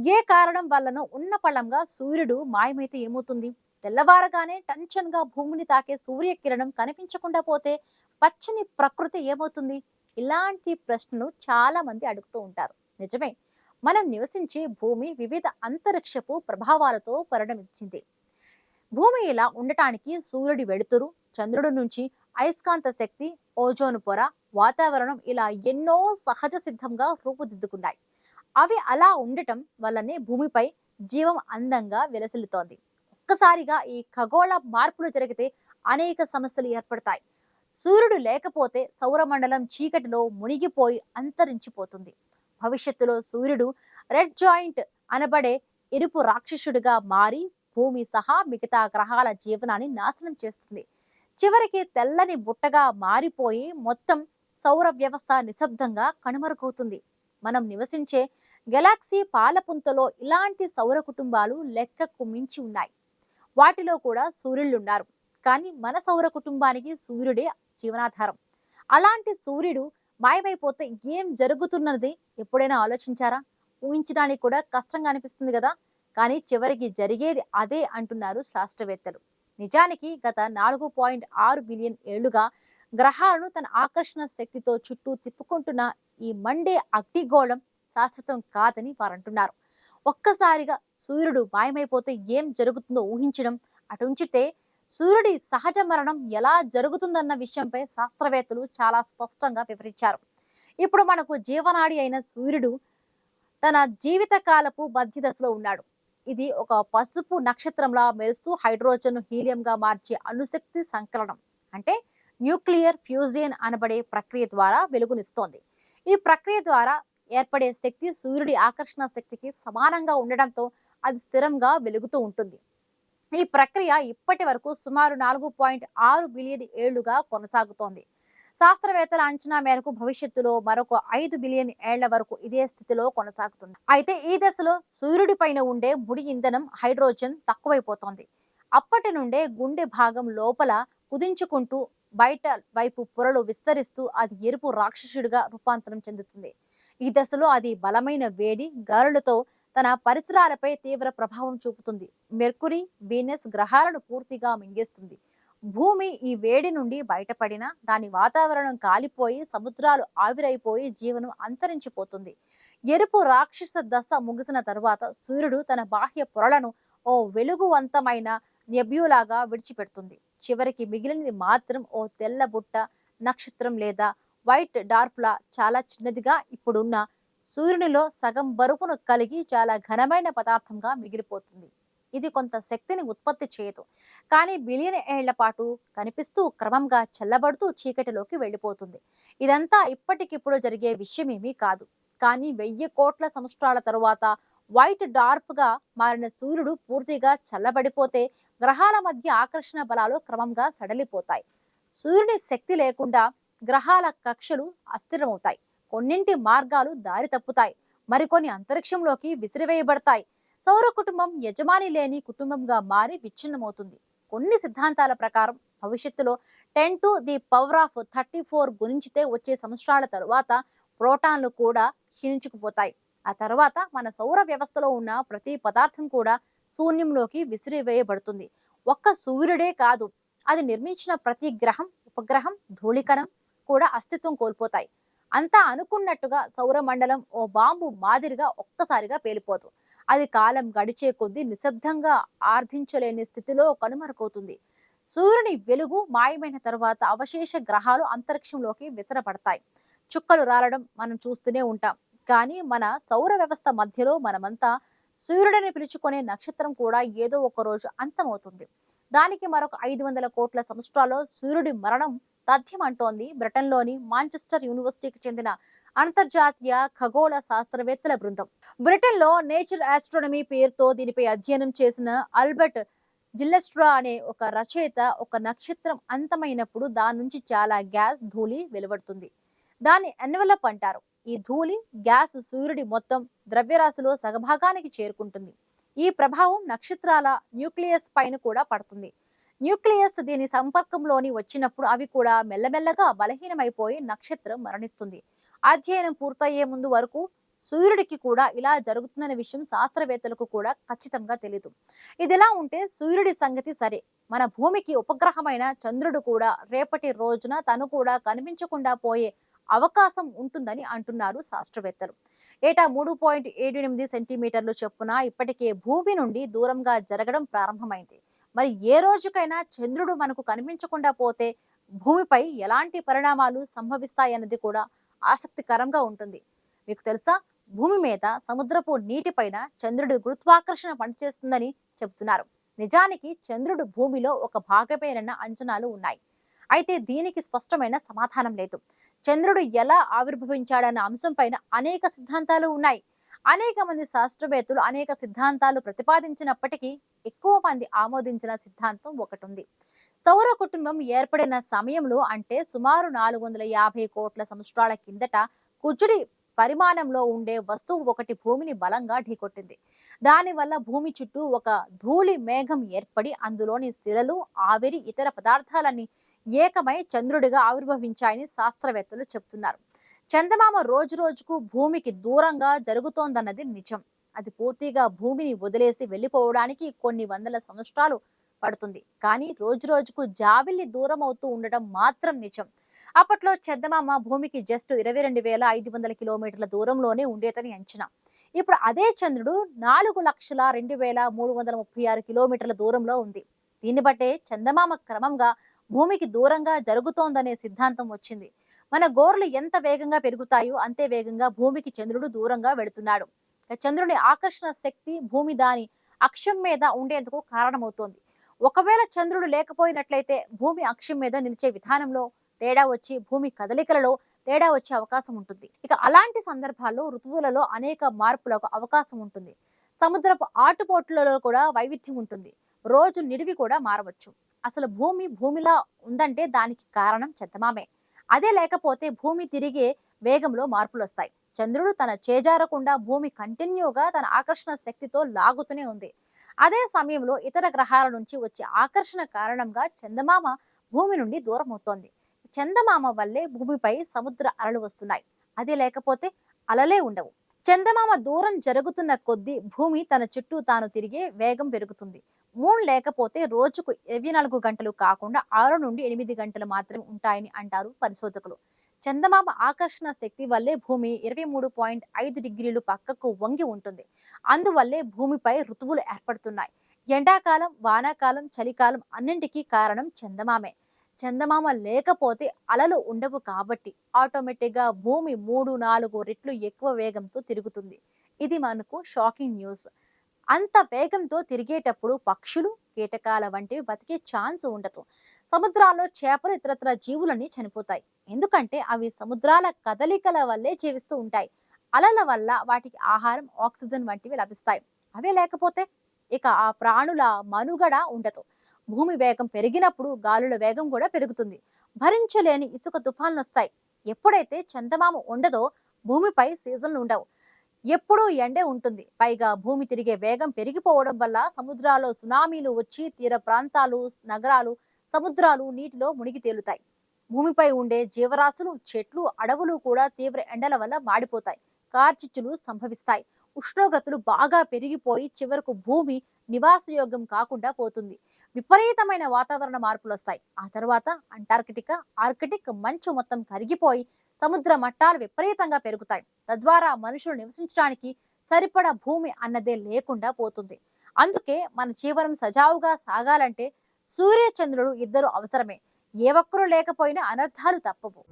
ఏ కారణం వల్లనో ఉన్న పళంగా సూర్యుడు మాయమైతే ఏమవుతుంది? తెల్లవారగానే టెన్షన్‌గా భూమిని తాకే సూర్యకిరణం కనిపించకుండా పోతే పచ్చని ప్రకృతి ఏమవుతుంది? ఇలాంటి ప్రశ్నలు చాలా మంది అడుగుతూ ఉంటారు. నిజమే. మనం నివసించే భూమి వివిధ అంతరిక్షపు ప్రభావాలతో పరిణమించింది. భూమి ఇలా ఉండటానికి సూర్యుడి వెలుతురు, చంద్రుడి నుంచి అయస్కాంత శక్తి, ఓజోన్ పొర, వాతావరణం ఇలా ఎన్నో సహజ సిద్ధంగా రూపుదిద్దుకున్నాయి. అవి అలా ఉండటం వల్లనే భూమిపై జీవం అందంగా విలసిల్లుతోంది. ఒక్కసారిగా ఈ ఖగోళ మార్పులు జరిగితే అనేక సమస్యలు ఏర్పడతాయి. సూర్యుడు లేకపోతే సౌరమండలం చీకటిలో మునిగిపోయి అంతరించిపోతుంది. భవిష్యత్తులో సూర్యుడు రెడ్ జాయింట్ అనబడే ఎరుపు రాక్షసుడిగా మారి భూమి సహా మిగతా గ్రహాల జీవనాన్ని నాశనం చేస్తుంది. చివరికి తెల్లని బుట్టగా మారిపోయి మొత్తం సౌర వ్యవస్థ నిశ్శబ్దంగా కనుమరుగవుతుంది. మనం నివసించే గెలాక్సీ పాలపుంతలో ఇలాంటి సౌర కుటుంబాలు లెక్కకు మించి ఉన్నాయి. వాటిలో కూడా సూర్యుళ్ళున్నారు. కానీ మన సౌర కుటుంబానికి సూర్యుడే జీవనాధారం. అలాంటి సూర్యుడు మాయమైపోతే ఏం జరుగుతున్నది ఎప్పుడైనా ఆలోచించారా? ఊహించడానికి కూడా కష్టంగా అనిపిస్తుంది కదా. కానీ చివరికి జరిగేది అదే అంటున్నారు శాస్త్రవేత్తలు. నిజానికి గత 4.6 బిలియన్ ఏళ్లుగా గ్రహాలను తన ఆకర్షణ శక్తితో చుట్టూ తిప్పుకుంటున్న ఈ మండే అగ్నిగోళం శాశ్వతం కాదని వారంటున్నారు. ఒక్కసారిగా సూర్యుడు మాయమైపోతే ఏం జరుగుతుందో ఊహించడం అటుంచితే సూర్యుడి సహజ మరణం ఎలా జరుగుతుందన్న విషయంపై శాస్త్రవేత్తలు చాలా స్పష్టంగా వివరించారు. ఇప్పుడు మనకు జీవనాడి అయిన సూర్యుడు తన జీవిత కాలపు మధ్య దశలో ఉన్నాడు. ఇది ఒక పసుపు నక్షత్రంలా మెరుస్తూ హైడ్రోజన్ హీలియంగా మార్చే అణుశక్తి సంకలనం, అంటే న్యూక్లియర్ ఫ్యూజియన్ అనబడే ప్రక్రియ ద్వారా వెలుగునిస్తోంది. ఈ ప్రక్రియ ద్వారా ఏర్పడే శక్తి సూర్యుడి ఆకర్షణ శక్తికి సమానంగా ఉండడంతో అది స్థిరంగా వెలుగుతూ ఉంటుంది. ఈ ప్రక్రియ ఇప్పటి వరకు సుమారు 4.6 బిలియన్ ఏళ్లుగా కొనసాగుతోంది. శాస్త్రవేత్తల అంచనా మేరకు భవిష్యత్తులో మరొక 5 బిలియన్ ఏళ్ల వరకు ఇదే స్థితిలో కొనసాగుతుంది. అయితే ఈ దశలో సూర్యుడి పైన ఉండే ముడి ఇంధనం హైడ్రోజన్ తక్కువైపోతోంది. అప్పటి నుండే గుండె భాగం లోపల కుదించుకుంటూ బయట వైపు పొరలు విస్తరిస్తూ అది ఎరుపు రాక్షసుడిగా రూపాంతరం చెందుతుంది. ఈ దశలో అది బలమైన వేడి గాలులతో తన పరిసరాలపై తీవ్ర ప్రభావం చూపుతుంది. మెర్కురీ, వీనస్ గ్రహాలను పూర్తిగా మింగేస్తుంది. భూమి ఈ వేడి నుండి బయటపడినా దాని వాతావరణం కాలిపోయి సముద్రాలు ఆవిరైపోయి జీవనం అంతరించిపోతుంది. ఎరుపు రాక్షస దశ ముగిసిన తరువాత సూర్యుడు తన బాహ్య పొరలను ఓ వెలుగువంతమైన నెబ్యూలాగా విడిచిపెడుతుంది. చివరికి మిగిలినది మాత్రం ఓ తెల్ల బుట్ట నక్షత్రం లేదా వైట్ డార్ఫ్లా చాలా చిన్నదిగా ఇప్పుడున్న సూర్యునిలో సగం బరువును కలిగి చాలా ఘనమైన పదార్థంగా మిగిలిపోతుంది. ఇది కొంత శక్తిని ఉత్పత్తి చేయదు, కానీ బిలియన్ ఏళ్ల పాటు కనిపిస్తూ క్రమంగా చల్లబడుతూ చీకటిలోకి వెళ్ళిపోతుంది. ఇదంతా ఇప్పటికిప్పుడు జరిగే విషయమేమీ కాదు. కానీ 1000 కోట్ల సంవత్సరాల తరువాత వైట్ డార్ఫ్ గా మారిన సూర్యుడు పూర్తిగా చల్లబడిపోతే గ్రహాల మధ్య ఆకర్షణ బలాలు క్రమంగా సడలిపోతాయి. సూర్యుని శక్తి లేకుండా గ్రహాల కక్షలు అస్థిరమవుతాయి. కొన్నింటి మార్గాలు దారి తప్పుతాయి, మరికొన్ని అంతరిక్షంలోకి విసిరివేయబడతాయి. సౌర కుటుంబం యజమాని లేని కుటుంబంగా మారి విచ్ఛిన్నమవుతుంది. కొన్ని సిద్ధాంతాల ప్రకారం భవిష్యత్తులో 10 టు ది పవర్ ఆఫ్ 34 గుణించితే వచ్చే సంవత్సరాల తరువాత ప్రోటాన్లు కూడా క్షీణించుకుపోతాయి. ఆ తర్వాత మన సౌర వ్యవస్థలో ఉన్న ప్రతి పదార్థం కూడా శూన్యంలోకి విసిరివేయబడుతుంది. ఒక్క సూర్యుడే కాదు, అది నిర్మించిన ప్రతి గ్రహం, ఉపగ్రహం, ధూళికణం కూడా అస్తిత్వం కోల్పోతాయి. అంతా అనుకున్నట్టుగా సౌరమండలం ఓ బాంబు మాదిరిగా ఒక్కసారిగా పేలిపోదు. అది కాలం గడిచే కొద్దీ నిశ్శబ్దంగా ఆర్ధించలేని స్థితిలో కనుమరుగవుతుంది. సూర్యుని వెలుగు మాయమైన తరువాత అవశేష గ్రహాలు అంతరిక్షంలోకి విసరపడతాయి. చుక్కలు రాలడం మనం చూస్తూనే ఉంటాం. కానీ మన సౌర వ్యవస్థ మధ్యలో మనమంతా సూర్యుడిని పిలుచుకునే నక్షత్రం కూడా ఏదో ఒక రోజు అంతమవుతుంది. దానికి మరొక 500 కోట్ల సంవత్సరాల్లో సూర్యుడి మరణం తథ్యం అంటోంది బ్రిటన్లోని మాంచెస్టర్ యూనివర్సిటీకి చెందిన అంతర్జాతీయ ఖగోళ శాస్త్రవేత్తల బృందం. బ్రిటన్లో నేచర్ ఆస్ట్రోనమీ పేరుతో దీనిపై అధ్యయనం చేసిన ఆల్బర్ట్ జిల్లెస్ట్రా అనే ఒక రచయిత, ఒక నక్షత్రం అంతమైనప్పుడు దాని నుంచి చాలా గ్యాస్, ధూళి వెలువడుతుంది. దాన్ని ఎన్వలప్ అంటారు. ఈ ధూళి, గ్యాస్ సూర్యుడి మొత్తం ద్రవ్యరాశిలో సగభాగానికి చేరుకుంటుంది. ఈ ప్రభావం నక్షత్రాల న్యూక్లియస్ పైన కూడా పడుతుంది. న్యూక్లియస్ దీని సంపర్కంలోని వచ్చినప్పుడు అవి కూడా మెల్లమెల్లగా బలహీనమైపోయి నక్షత్రం మరణిస్తుంది. అధ్యయనం పూర్తయ్యే ముందు వరకు సూర్యుడికి కూడా ఇలా జరుగుతుందనే విషయం శాస్త్రవేత్తలకు కూడా ఖచ్చితంగా తెలియదు. ఇదిలా ఉంటే సూర్యుడి సంగతి సరే, మన భూమికి ఉపగ్రహమైన చంద్రుడు కూడా రేపటి రోజున తను కూడా కనిపించకుండా పోయే అవకాశం ఉంటుందని అంటున్నారు శాస్త్రవేత్తలు. ఏటా 3.78 సెంటీమీటర్లు చొప్పున ఇప్పటికే భూమి నుండి దూరంగా జరగడం ప్రారంభమైంది. మరి ఏ రోజుకైనా చంద్రుడు మనకు కనిపించకుండా పోతే భూమిపై ఎలాంటి పరిణామాలు సంభవిస్తాయన్నది కూడా ఆసక్తికరంగా ఉంటుంది. మీకు తెలుసా? భూమి మీద సముద్రపు నీటిపైన చంద్రుడి గురుత్వాకర్షణ పనిచేస్తుందని చెబుతున్నారు. నిజానికి చంద్రుడు భూమిలో ఒక భాగమేనన్న అంచనాలు ఉన్నాయి. అయితే దీనికి స్పష్టమైన సమాధానం లేదు. చంద్రుడు ఎలా ఆవిర్భవించాడన్న అంశంపైన అనేక సిద్ధాంతాలు ఉన్నాయి. అనేక మంది శాస్త్రవేత్తలు అనేక సిద్ధాంతాలు ప్రతిపాదించినప్పటికీ ఎక్కువ మంది ఆమోదించిన సిద్ధాంతం ఒకటి ఉంది. సౌర కుటుంబం ఏర్పడిన సమయంలో, అంటే సుమారు 450 కోట్ల సంవత్సరాల కిందట, కుజుడి పరిమాణంలో ఉండే వస్తువు ఒకటి భూమిని బలంగా ఢీకొట్టింది. దానివల్ల భూమి చుట్టూ ఒక ధూళి మేఘం ఏర్పడి అందులోని శిలలు, ఆవిరి, ఇతర పదార్థాలన్నీ ఏకమై చంద్రుడిగా ఆవిర్భవించాయని శాస్త్రవేత్తలు చెబుతున్నారు. చందమామ రోజు రోజుకు భూమికి దూరంగా జరుగుతోందన్నది నిజం. అది పూర్తిగా భూమిని వదిలేసి వెళ్ళిపోవడానికి కొన్ని వందల సంవత్సరాలు పడుతుంది. కానీ రోజు రోజుకు జాబిల్లి దూరం అవుతూ ఉండటం మాత్రం నిజం. అప్పట్లో చందమామ భూమికి జస్ట్ 22,500 కిలోమీటర్ల దూరంలోనే ఉండేదని అంచనా. ఇప్పుడు అదే చంద్రుడు 4,02,336 కిలోమీటర్ల దూరంలో ఉంది. దీన్ని బట్టే చందమామ క్రమంగా భూమికి దూరంగా జరుగుతోందనే సిద్ధాంతం వచ్చింది. మన గోర్లు ఎంత వేగంగా పెరుగుతాయో అంతే వేగంగా భూమికి చంద్రుడు దూరంగా వెళుతున్నాడు. చంద్రుని ఆకర్షణ శక్తి భూమి దాని అక్షం మీద ఉండేందుకు కారణమవుతోంది. ఒకవేళ చంద్రుడు లేకపోయినట్లయితే భూమి అక్షం మీద నిలిచే విధానంలో తేడా వచ్చి భూమి కదలికలలో తేడా వచ్చే అవకాశం ఉంటుంది. ఇక అలాంటి సందర్భాల్లో ఋతువులలో అనేక మార్పులకు అవకాశం ఉంటుంది. సముద్రపు ఆటుపోట్లలో కూడా వైవిధ్యం ఉంటుంది. రోజు నిడివి కూడా మారవచ్చు. అసలు భూమి భూమిలా ఉందంటే దానికి కారణం చందమామే. అదే లేకపోతే భూమి తిరిగే వేగంలో మార్పులు వస్తాయి. చంద్రుడు తన చేజారకుండా భూమి కంటిన్యూగా తన ఆకర్షణ శక్తితో లాగుతూనే ఉంది. అదే సమయంలో ఇతర గ్రహాల నుంచి వచ్చే ఆకర్షణ కారణంగా చందమామ భూమి నుండి దూరం అవుతోంది. చందమామ వల్లే భూమిపై సముద్ర అలలు వస్తున్నాయి. అది లేకపోతే అలలే ఉండవు. చందమామ దూరం జరుగుతున్న కొద్దీ భూమి తన చుట్టూ తాను తిరిగే వేగం పెరుగుతుంది. మూన్ లేకపోతే రోజుకు 24 గంటలు కాకుండా 6 నుండి 8 గంటలు మాత్రమే ఉంటాయని అంటారు పరిశోధకులు. చందమామ ఆకర్షణ శక్తి వల్లే భూమి 23.5 డిగ్రీలు పక్కకు వంగి ఉంటుంది. అందువల్లే భూమిపై ఋతువులు ఏర్పడుతున్నాయి. ఎండాకాలం, వానాకాలం, చలికాలం అన్నింటికీ కారణం చందమామే. చందమామ లేకపోతే అలలు ఉండవు కాబట్టి ఆటోమేటిక్గా భూమి 3-4 రెట్లు ఎక్కువ వేగంతో తిరుగుతుంది. ఇది మనకు షాకింగ్ న్యూస్. అంత వేగంతో తిరిగేటప్పుడు పక్షులు, కీటకాల వంటివి బతికే ఛాన్స్ ఉండదు. సముద్రాల్లో చేపలు, ఇతరత్ర జీవులన్నీ చనిపోతాయి. ఎందుకంటే అవి సముద్రాల కదలికల వల్లే జీవిస్తూ ఉంటాయి. అలల వల్ల వాటికి ఆహారం, ఆక్సిజన్ వంటివి లభిస్తాయి. అవే లేకపోతే ఇక ఆ ప్రాణుల మనుగడ ఉండదు. భూమి వేగం పెరిగినప్పుడు గాలుల వేగం కూడా పెరుగుతుంది. భరించలేని ఇసుక తుఫాన్లు వస్తాయి. ఎప్పుడైతే చందమామ ఉండదో భూమిపై సీజన్లు ఉండవు. ఎప్పుడూ ఎండే ఉంటుంది. పైగా భూమి తిరిగే వేగం పెరిగిపోవడం వల్ల సముద్రాల్లో సునామీలు వచ్చి తీర ప్రాంతాలు, నగరాలు, సముద్రాలు నీటిలో మునిగి తేలుతాయి. భూమిపై ఉండే జీవరాశులు, చెట్లు, అడవులు కూడా తీవ్ర ఎండల వల్ల మాడిపోతాయి. కార్చిచ్చులు సంభవిస్తాయి. ఉష్ణోగ్రతలు బాగా పెరిగిపోయి చివరకు భూమి నివాసయోగ్యం కాకుండా పోతుంది. విపరీతమైన వాతావరణ మార్పులు వస్తాయి. ఆ తర్వాత అంటార్కిటికా, ఆర్కిటిక్ మంచు మొత్తం కరిగిపోయి సముద్ర మట్టాలు విపరీతంగా పెరుగుతాయి. తద్వారా మనుషులు నివసించడానికి సరిపడా భూమి అన్నదే లేకుండా పోతుంది. అందుకే మన జీవనం సజావుగా సాగాలంటే సూర్య చంద్రుడు ఇద్దరు అవసరమే. ఏ ఒక్కరూ లేకపోయినా అనర్థాలు తప్పవు.